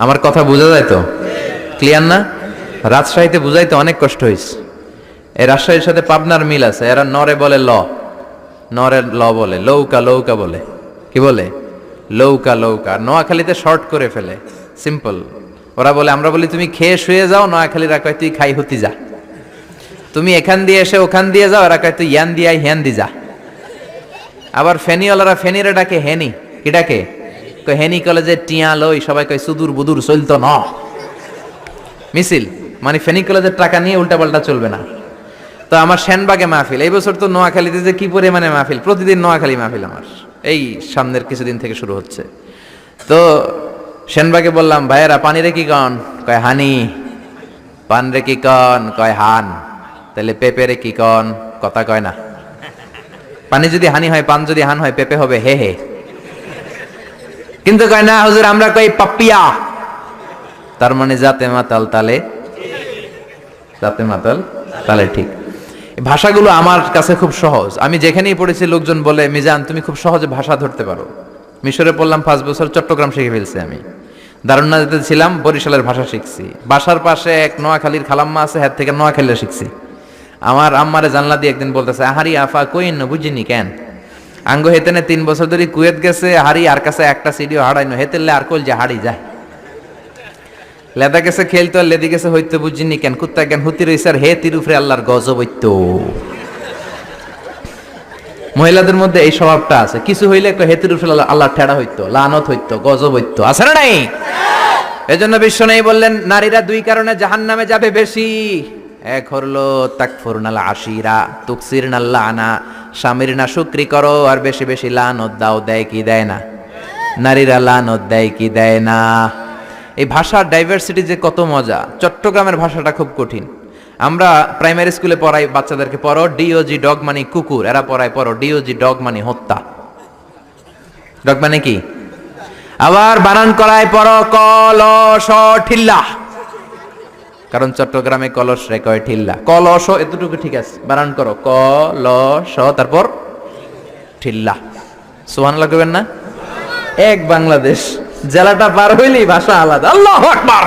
আমার কথা বোঝা যায় তো? ক্লিয়ার না? রাজশাহীতে বুঝাইতে অনেক কষ্ট হয়েছে। এই রাজশাহীর সাথে পাবনার মিল আছে। এরা নরে বলে ল, নরে ল বলে, লৌকা লৌকা বলে। কি বলে? লৌকা লৌকা। নোয়াখালীতে শর্ট করে ফেলে, সিম্পল। ওরা বলে, আমরা বলি তুমি খেয়ে শুয়ে যাও, নোয়াখালীরা কয় তুই খাই হতি যা। তুমি এখান দিয়ে এসে ওখান দিয়ে যাও, এরা কয় তুই ইয়ান দিয়ে হ্যান দি যা। আবার ফেনিওয়ালারা ফেনিরে ডাকে হেনি। কি ডাকে? কয় হেনি কলেজে টিয়া লই, সবাই কয় সুদূর বুদুর চলতো ন মিছিল, মানে ফেনী কলেজের টাকা নিয়ে উল্টাপাল্টা চলবে না। তো আমার সেনবাগে মাহফিল, এই বছর তো নোয়াখালীতে যে কি পরিমাণে মাহফিল, প্রতিদিন নোয়াখালী মাহফিল আমার এই সামনের কিছুদিন থেকে শুরু হচ্ছে। তো সেনবাগে বললাম, ভাইয়েরা পানি রে কি কন? কয় হানি। পান রে কি কন? কয় হান। তাহলে পেঁপে রে কি কন? কথা কয় না। পানি যদি হানি হয়, পান যদি হান হয়, পেঁপে হবে হে হে। কিন্তু কয় না হুজুর, আমরা কই পাপিয়া। তার মানে যাতে মাতাল তালে, যাতে মাতাল তালে ঠিক। ভাষাগুলো আমার কাছে খুব সহজ। আমি যেখানেই পড়েছি লোকজন বলে, মিজান তুমি খুব সহজে ভাষা ধরতে পারো। মিশরে পড়লাম 5 বছর, চট্টগ্রাম শিখে ফেলছি আমি। দারুন্নাতে ছিলাম, বরিশালের ভাষা শিখছি। বাসার পাশে এক নোয়াখালীর খালাম্মা আছে, হাত থেকে নোয়াখালীরা শিখছি। আমার আম্মারে জানলা দিয়ে একদিন বলতেছে, আহারি আফা কইন বুঝিনি কেন আঙ্গ হেতেনে 3 বছর ধরে কুয়েত গেছে, হারি আর কাছে একটা সিডিও হারাইনো, হেতেলে আর কল যে হারি যায়। লেদা গেছে খেলতো, আর লেদি গেছে হইতো বুঝিনি কেন, কুত্তা কেন হুতি রইছে, আর হে তিরুফরে আল্লাহর গজব হইতো। মহিলাদের মধ্যে এই স্বভাবটা আছে, কিছু হইলে হেতির উপরে আল্লাহ ঠেড়া হইতো, লানত হইতো, গজব হইতো, আছে না নাই? এজন্য বিশ্ব নেই বললেন, নারীরা 2 কারণে জাহান্নামে যাবে বেশি। এক হলো তাকফুরনাল আশিরা, তুকসিরনাল লানা, স্বামীর না শুকরি করো আর বেশি বেশি লানত দাও। দেয় কি দেয় না? নারীরা লানত দেয় কি দেয় না? এই ভাষার ডাইভার্সিটি যে কত মজা। চট্টগ্রামের ভাষাটা খুব কঠিন। আমরা প্রাইমারি স্কুলে পড়াই বাচ্চাদেরকে, পড়ো ডিওজি ডগ মানে কুকুর, এরা পড়ায় পড়ো ডিওজি ডগ মানে হত্যা। ডগ মানে কি? আবার বানান করায় পড়ো কলস ঠিল্লা, কারণ চট্টগ্রামে কলস রে কয় ঠিল্লা। কলস এতটুকু ঠিক আছে, বানান করো কলস, তারপর ঠিল্লা। সুবহানাল্লাহ কইবেন না? এক বাংলাদেশ, জেলাটা পার হইলেই ভাষা আলাদা। আল্লাহু আকবার।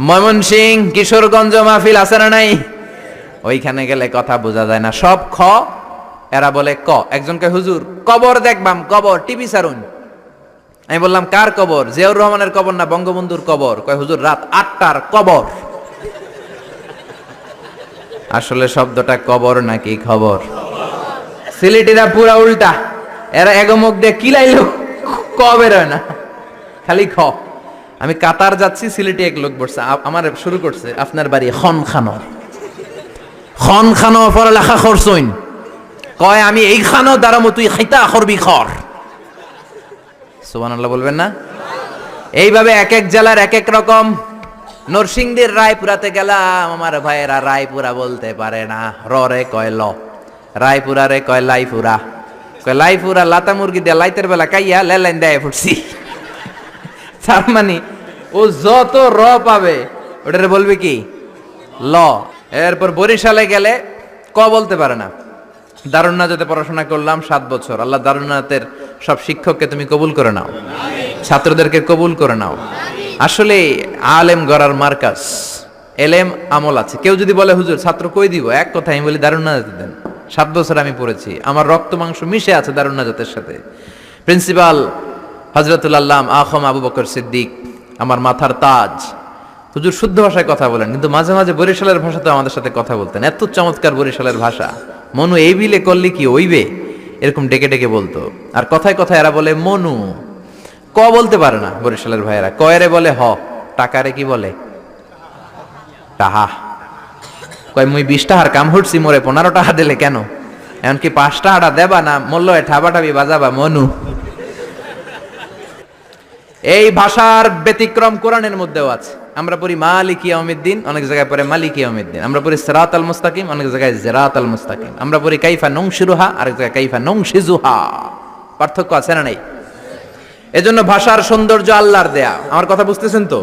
ময়মনসিংহ, কিশোরগঞ্জ মাহফিল আছে না নাই? ওইখানে গেলে কথা বোঝা যায় না, সব খ, এরা বলে ক। একজনকে হুজুর কবর দেখবাম, কবর টিভি সারুন। আমি বললাম কার কবর? জিয়াউর রহমানের কবর না বঙ্গবন্ধুর কবর? কয় হুজুর রাত 8টার কবর। আসলে শব্দটা কবর নাকি খবর? সিলেটিরা পুরা উল্টা, এরা এগমুখ দিয়ে কিলাইলো ক বের হয় না, খালি খ। আমি কাতার যাচ্ছি, সিলেটি এক লোক বসছে, আমার শুরু করছে, আপনার বাড়ি খন খানো, খন খানো পড়ালেখা করছইন? কয় আমি এই খানো দাঁড়ামো, তুই খাইতা করবি খর। সুবহানাল্লাহ বলবেন না? এইভাবে এক এক জেলার এক এক রকম। নরসিংদীর রায়পুরাতে গেলাম, আমার ভাইয়েরা রায়পুরা বলতে পারে না, রে কয় ল, রায়পুরা রে কয় লাইপুরা, কয় লাইপুরা লাতা মুরগি দিয়ে লাইতের বেলা কাইয়া লেলাইন দেয় ফুটছি। তার মানে ও যত র পাবে ওটারে বলবে কি ল। এরপর বরিশালে গেলে ক বলতে পারে না। দারুন্নাতে পড়াশোনা করলাম 7 বছর। আল্লাহ দারুন্নাতের সব শিক্ষককে তুমি কবুল করে নাও, ছাত্রদেরকে কবুল করে নাও। আসলে আলেম গড়ার মার্কাজ, এলেম আমল আছে। কেউ যদি বলে হুজুর ছাত্র কই দিব, এক কথা আমি বলি দারুন্নাতে দেন। 7 বছর আমি পড়েছি, আমার রক্ত মাংস মিশে আছে দারুন্নাতের সাথে। প্রিন্সিপাল হযরতুল আল্লাম আখম আবু বকর সিদ্দিক আমার মাথার তাজ। হুজুর শুদ্ধ ভাষায় কথা বলেন, কিন্তু মাঝে মাঝে বরিশালের ভাষাতে আমাদের সাথে কথা বলতেন। এত চমৎকার বরিশালের ভাষা, মনু এই বিলে করলি কি ওইবে, এরকম ডেকে ডেকে বলতো। আর কথায় কথায় এরা বলে মনু, ক বলতে পারে না বরিশালের ভাইয়েরা। কয়রে বলে হ, টাকারে কি বলে টাহা। কয় মুই 20 টাকার কাম হচ্ছি, মোরে 15 টাকা দিলে কেন? এমনকি 5 টাকাটা দেবা না, মূল্য ঠাবাটাবি বাজাবা মনু। এই ভাষার ব্যতিক্রম কোরআনের মধ্যেও আছে। আমরা পড়ি মালিকি ইয়াউমিদ্দিন, অনেক জায়গায় পড়ে মালিকি ইয়াউমিদ্দিন। আমরা পড়ি সিরাতাল মুস্তাকিম, অনেক জায়গায় জিরাতাল মুস্তাকিম। আমরা পড়ি কাইফা নুনশিরুহা, আরেক জায়গায় কাইফা নুনশিজুহা। পার্থক্য আছে না নাই? এজন্য ভাষার সৌন্দর্য আল্লাহর দেয়া। আমার কথা বুঝতেছেন তো?